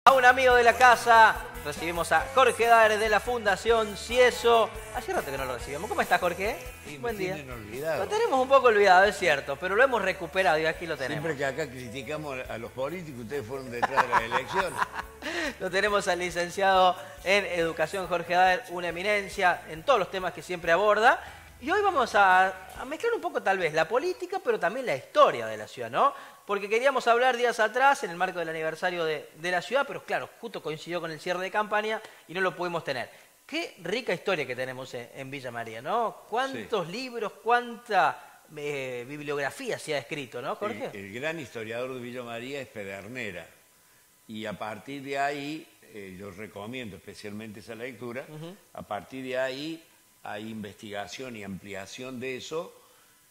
A un amigo de la casa, recibimos a Jorge Daer de la Fundación Cieso. Hace rato que no lo recibimos. ¿Cómo estás, Jorge? Sí, Buen día. Olvidado. Lo tenemos un poco olvidado, es cierto, pero lo hemos recuperado y aquí lo tenemos. Siempre que acá criticamos a los políticos, ustedes fueron detrás de las elecciones. Lo tenemos al licenciado en Educación, Jorge Daer, una eminencia en todos los temas que siempre aborda. Y hoy vamos a mezclar un poco tal vez la política, pero también la historia de la ciudad, ¿no? Porque queríamos hablar días atrás, en el marco del aniversario de la ciudad, pero claro, justo coincidió con el cierre de campaña y no lo pudimos tener. Qué rica historia que tenemos en Villa María, ¿no? ¿Cuántos libros, cuánta bibliografía se ha escrito, ¿no, Jorge? El gran historiador de Villa María es Pedernera. Y a partir de ahí, yo recomiendo especialmente esa lectura, a partir de ahí hay investigación y ampliación de eso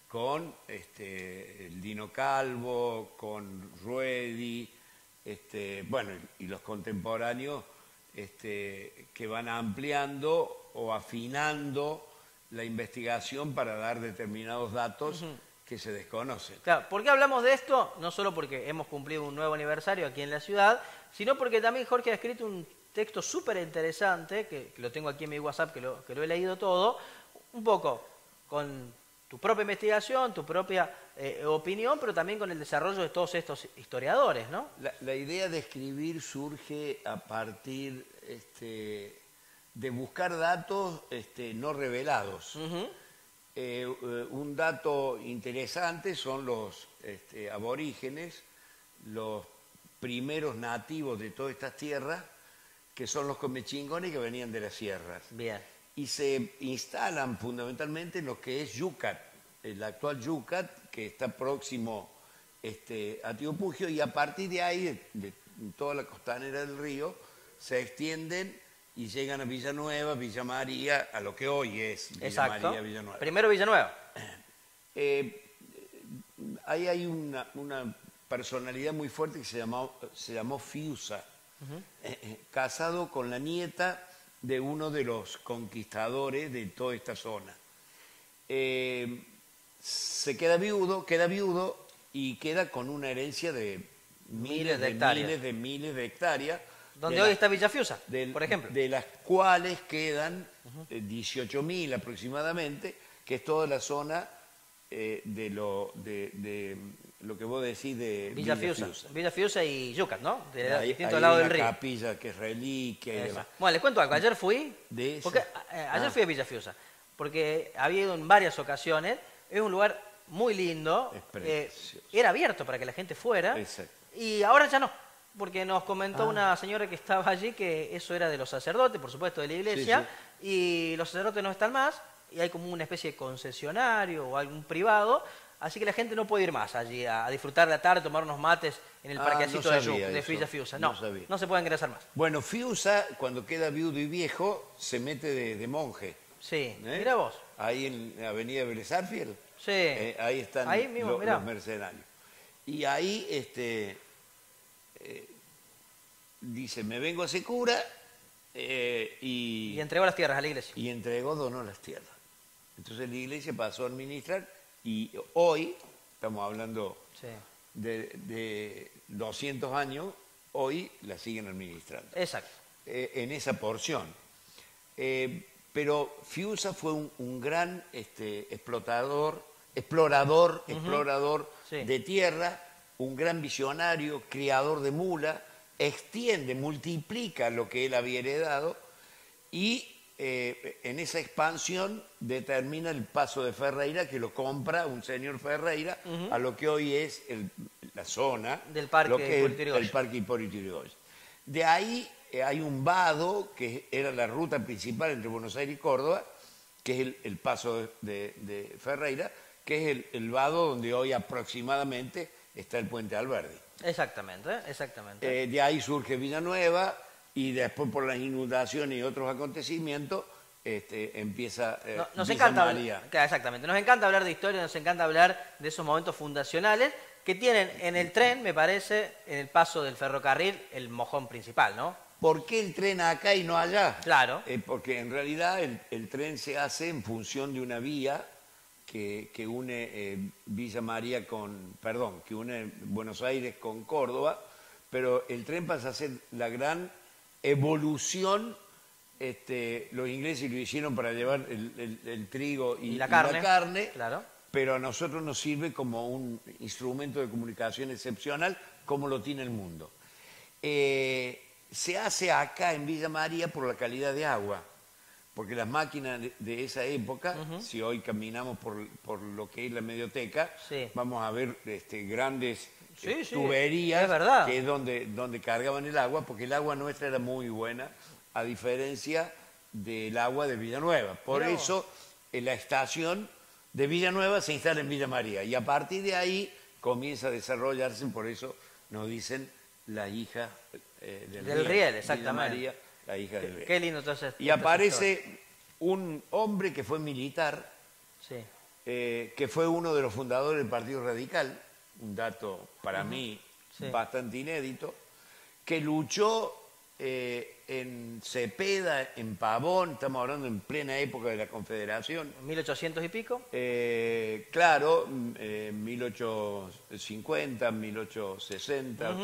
con el Dino Calvo, con Ruedi, bueno, y los contemporáneos que van ampliando o afinando la investigación para dar determinados datos que se desconocen. Claro, ¿por qué hablamos de esto? No solo porque hemos cumplido un nuevo aniversario aquí en la ciudad, sino porque también Jorge ha escrito un texto súper interesante, que lo tengo aquí en mi WhatsApp, que lo he leído todo, un poco con tu propia investigación, tu propia opinión, pero también con el desarrollo de todos estos historiadores, ¿no? La idea de escribir surge a partir de buscar datos no revelados. Un dato interesante son los aborígenes, los primeros nativos de todas estas tierras, que son los comechingones que venían de las sierras. Bien. Y se instalan fundamentalmente en lo que es Yucat, el actual Yucat, que está próximo a Tío Pugio, y a partir de ahí, de toda la costanera del río, se extienden y llegan a Villanueva, Villa María, a lo que hoy es Villa María, Villanueva. Primero Villanueva. Ahí hay una personalidad muy fuerte que se llamó Fiusa, casado con la nieta de uno de los conquistadores de toda esta zona. Se queda viudo y queda con una herencia de miles de hectáreas. Donde hoy está Villa Fiusa, por ejemplo. De las cuales quedan 18.000 aproximadamente, que es toda la zona de lo que vos decís de Villa Fiusa. Villa Fiusa y Yucat, ¿no? De distintos hay lados una del río. capilla que es reliquia y demás. Bueno, les cuento algo. Ayer fui, ayer fui a Villa Fiusa, porque había ido en varias ocasiones. Es un lugar muy lindo. Es precioso. Era abierto para que la gente fuera. Exacto. Y ahora ya no. Porque nos comentó una señora que estaba allí que eso era de los sacerdotes, por supuesto, de la iglesia, y los sacerdotes no están más, y hay como una especie de concesionario o algún privado, así que la gente no puede ir más allí a disfrutar la tarde, tomar unos mates en el parquecito de Villa Fiusa. No se puede ingresar más. Bueno, Fiusa, cuando queda viudo y viejo, se mete de monje. Sí, mira vos. Ahí en Avenida Vélez Arfiel. Sí. Ahí están los mercenarios. Y ahí dice, me vengo a hacer cura y entregó las tierras a la iglesia. Y donó las tierras. Entonces la iglesia pasó a administrar y hoy, estamos hablando de 200 años, hoy la siguen administrando. Exacto. En esa porción. Pero Fiusa fue un gran explorador de tierra, un gran visionario, criador de mula, multiplica lo que él había heredado y en esa expansión determina el paso de Ferreira, que lo compra un señor Ferreira a lo que hoy es la zona del Parque Hipólito Yrigoyen. De ahí hay un vado que era la ruta principal entre Buenos Aires y Córdoba, que es el paso de Ferreira, que es el vado donde hoy aproximadamente está el Puente Alberdi. Exactamente. De ahí surge Villanueva y después por las inundaciones y otros acontecimientos empieza Villa María. Exactamente, nos encanta hablar de historia, nos encanta hablar de esos momentos fundacionales que tienen en el tren, me parece, en el paso del ferrocarril, el mojón principal, ¿no? ¿Por qué el tren acá y no allá? Claro. Porque en realidad el tren se hace en función de una vía que une Villa María que une Buenos Aires con Córdoba, pero el tren pasa a ser la gran evolución. Los ingleses lo hicieron para llevar el trigo y la carne, claro. Pero a nosotros nos sirve como un instrumento de comunicación excepcional, como lo tiene el mundo. Se hace acá en Villa María por la calidad de agua, porque las máquinas de esa época, si hoy caminamos por lo que es la Medioteca, sí, vamos a ver grandes sí, tuberías, es verdad, que es donde cargaban el agua, porque el agua nuestra era muy buena, a diferencia del agua de Villanueva. Por eso la estación de Villanueva se instala en Villa María, y a partir de ahí comienza a desarrollarse, por eso nos dicen la hija del Riel, exactamente. María, la hija del Riel. Qué lindo entonces. Y aparece un hombre que fue militar, sí, que fue uno de los fundadores del Partido Radical, un dato para mí bastante inédito, que luchó en Cepeda, en Pavón, estamos hablando en plena época de la Confederación. 1800 y pico. Claro, 1850, 1860,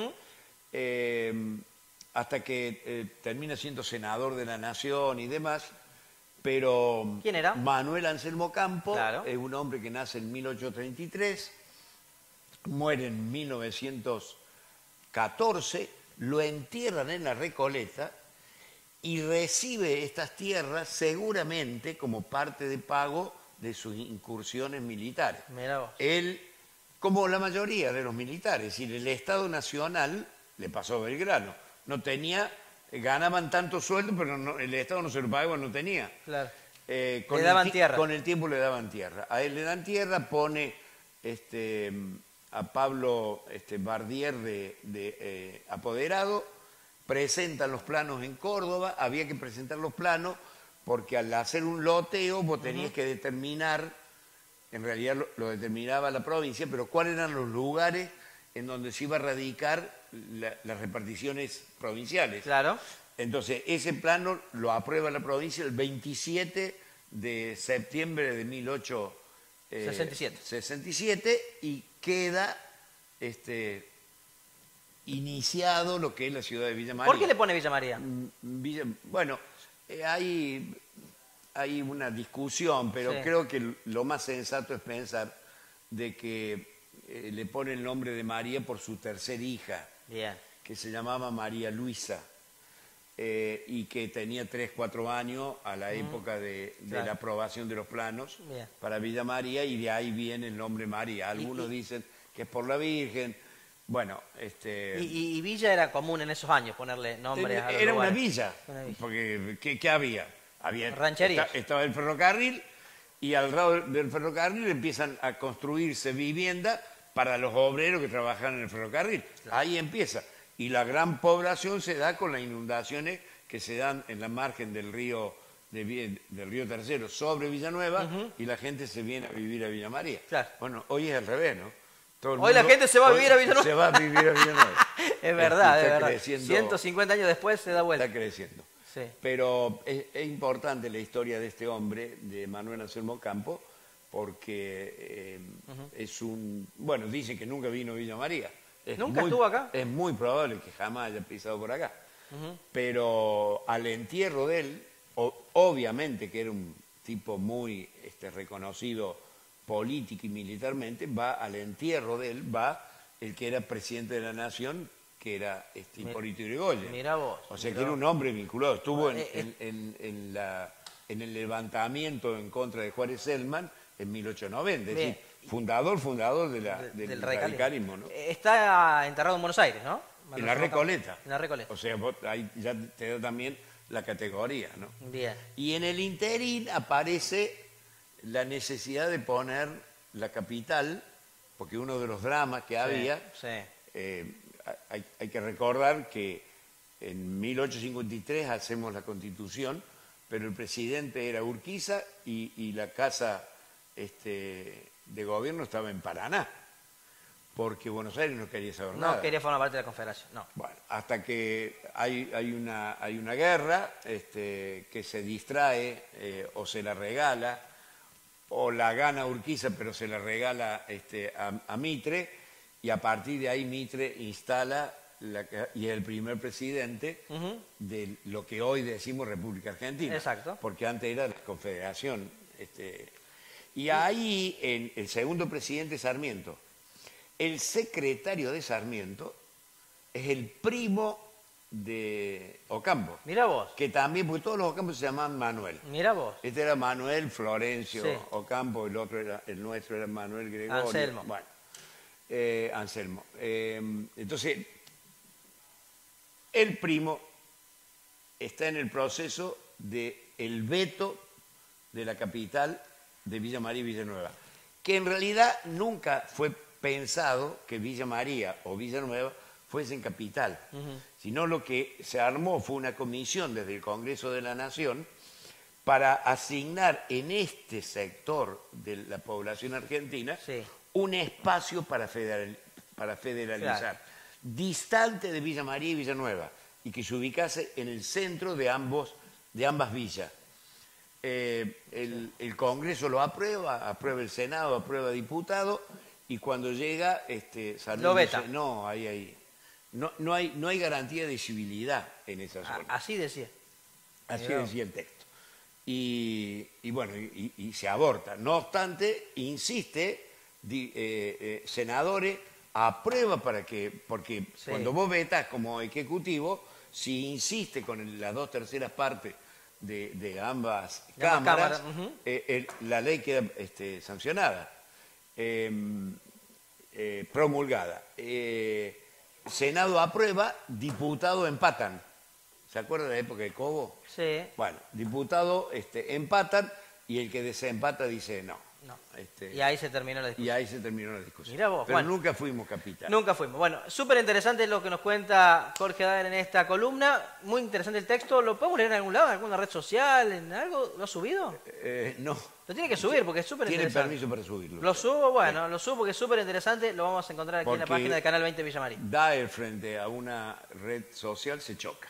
hasta que termina siendo senador de la Nación y demás. Pero ¿quién era? Manuel Anselmo Campo, claro, es un hombre que nace en 1833, muere en 1914, lo entierran en la Recoleta y recibe estas tierras seguramente como parte de pago de sus incursiones militares. Mirá vos. Él, como la mayoría de los militares, es decir, el Estado Nacional le pasó a Belgrano, no tenía, ganaban tanto sueldo, pero no, el Estado no se lo pagaba, no tenía. Claro. Le daban tierra. Con el tiempo le daban tierra. A él le dan tierra, pone a Pablo Bardier de apoderado, presentan los planos en Córdoba, había que presentar los planos porque al hacer un loteo vos tenías que determinar, en realidad lo determinaba la provincia, pero cuáles eran los lugares en donde se iba a radicar las reparticiones provinciales. Claro. Entonces, ese plano lo aprueba la provincia el 27 de septiembre de 1867 y queda iniciado lo que es la ciudad de Villa María. ¿Por qué le pone Villa María? Bueno, hay una discusión, pero creo que lo más sensato es pensar de que le pone el nombre de María por su tercer hija, que se llamaba María Luisa, y que tenía 3, 4 años a la época de la aprobación de los planos para Villa María, y de ahí viene el nombre María. Algunos dicen que es por la Virgen. Bueno, ¿Y Villa era común en esos años ponerle nombres a los era lugares? una villa, porque ¿qué había? Rancherías. Estaba el ferrocarril, y al lado del ferrocarril empiezan a construirse viviendas para los obreros que trabajan en el ferrocarril. Claro. Ahí empieza. Y la gran población se da con las inundaciones que se dan en la margen del río Tercero sobre Villanueva, y la gente se viene a vivir a Villa María. Claro. Bueno, hoy es al revés, ¿no? Hoy la gente se va a vivir a Villanueva. Se va a vivir a Villanueva. Es verdad, es verdad. 150 años después se da vuelta. Está creciendo. Sí. Pero es importante la historia de este hombre, de Manuel Anselmo Campo, porque es un... Bueno, dicen que nunca vino a Villa María. ¿Nunca estuvo acá? Es muy probable que jamás haya pisado por acá. Pero al entierro de él, obviamente que era un tipo muy reconocido política y militarmente, al entierro de él va el que era presidente de la Nación, que era Hipólito Yrigoyen. Mirá vos. O sea, que era un hombre vinculado. Estuvo en el levantamiento en contra de Juárez Celman en 1890. Es decir, fundador del radicalismo, ¿no? Está enterrado en Buenos Aires, ¿no? En la Recoleta. En la Recoleta. O sea, ahí ya te da también la categoría, ¿no? Bien. Y en el interín aparece la necesidad de poner la capital, porque uno de los dramas que había, hay que recordar que en 1853 hacemos la Constitución, pero el presidente era Urquiza y la casa de gobierno estaba en Paraná, porque Buenos Aires no quería saber nada. No quería formar parte de la Confederación, no. Bueno, hasta que hay una guerra que se distrae o se la regala, o la gana Urquiza, pero se la regala a Mitre, y a partir de ahí Mitre instala y el primer presidente de lo que hoy decimos República Argentina. Exacto. Porque antes era la Confederación. Y ahí, el segundo presidente Sarmiento, el secretario de Sarmiento es el primo de Ocampo. Mira vos. Que también, porque todos los Ocampos se llamaban Manuel. Mira vos. Este era Manuel Florencio Sí. Ocampo, el nuestro era Manuel Gregorio. Anselmo. Bueno, Anselmo. Entonces, el primo está en el proceso del veto de la capital de Villa María y Villanueva, que en realidad nunca fue pensado que Villa María o Villanueva fuesen capital, sino lo que se armó fue una comisión desde el Congreso de la Nación para asignar en este sector de la población argentina un espacio para federalizar, Claro. distante de Villa María y Villanueva, y que se ubicase en el centro de ambas villas. El Congreso lo aprueba el Senado, aprueba diputado, y cuando llega, Lo veta. dice, no, no hay garantía de civilidad en esa zona. Así decía. Así Mirá. decía el texto. Y bueno, y se aborta. No obstante, insiste, senadores, aprueba porque cuando vos vetás como ejecutivo, si insiste con las 2/3 partes de ambas cámaras, la ley queda sancionada, promulgada. Senado aprueba, diputado empatan. ¿Se acuerdan de la época de Cobo? Sí. Bueno, diputado empatan y el que desempata dice no. No. Y ahí se terminó la discusión. Y ahí se terminó la discusión. Mirá vos, pero bueno. nunca fuimos capital. Nunca fuimos. Bueno, súper interesante lo que nos cuenta Jorge Daer en esta columna. Muy interesante el texto. ¿Lo podemos leer en algún lado, en alguna red social, en algo? ¿Lo ha subido? No. Lo tiene que subir porque es súper Tiene interesante. permiso para subirlo. Lo subo, bueno, lo subo porque es súper interesante. Lo vamos a encontrar aquí en la Porque página de Canal 20 Villa María. Daer frente a una red social se choca.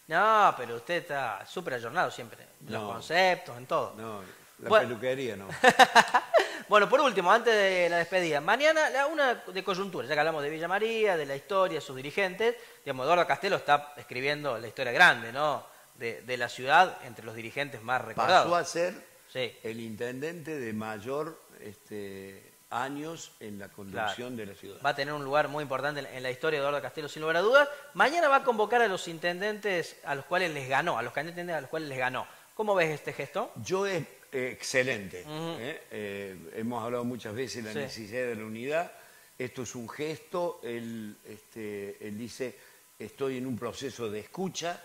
No, pero usted está súper ayornado siempre. En los No. conceptos, en todo. No, la Bueno. peluquería no. Bueno, por último, antes de la despedida, mañana una de coyuntura, ya que hablamos de Villa María, de la historia, sus dirigentes, digamos, Eduardo Castelo está escribiendo la historia grande, ¿no?, de la ciudad, entre los dirigentes más recordados. Pasó a ser Sí. el intendente de mayor años en la conducción de la ciudad. Va a tener un lugar muy importante en la historia de Eduardo Castelo, sin lugar a dudas. Mañana va a convocar a los intendentes a los cuales les ganó, a los candidatos a los cuales les ganó. ¿Cómo ves este gesto? Yo es excelente. Hemos hablado muchas veces de la necesidad de la unidad. Esto es un gesto. Él dice, estoy en un proceso de escucha,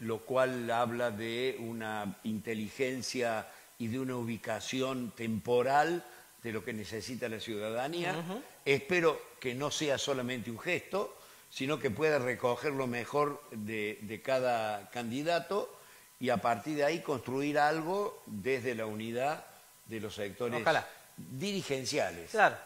lo cual habla de una inteligencia y de una ubicación temporal de lo que necesita la ciudadanía. Espero que no sea solamente un gesto, sino que pueda recoger lo mejor de cada candidato y a partir de ahí construir algo desde la unidad de los sectores dirigenciales. Claro.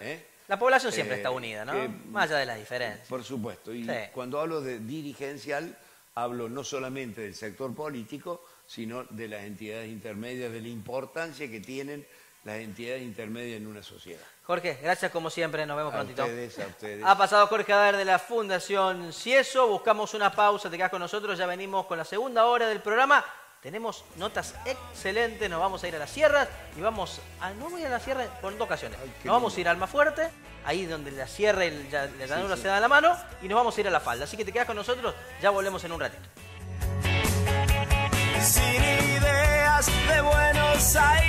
La población siempre está unida, ¿no? Más allá de las diferencias. Por supuesto. Y cuando hablo de dirigencial, hablo no solamente del sector político, sino de las entidades intermedias, de la importancia que tienen las entidades intermedias en una sociedad. Jorge, gracias como siempre, nos vemos prontito. A ustedes. Ha pasado Jorge Daer de la Fundación Cieso, buscamos una pausa, te quedas con nosotros, ya venimos con la segunda hora del programa. Tenemos notas excelentes, nos vamos a ir a las sierras y vamos a ir a la sierra por 2 ocasiones. Nos vamos a ir a Almafuerte, ahí donde la sierra y la llanura se dan la mano, y nos vamos a ir a La Falda. Así que te quedas con nosotros, ya volvemos en un ratito. Sin ideas de Buenos Aires.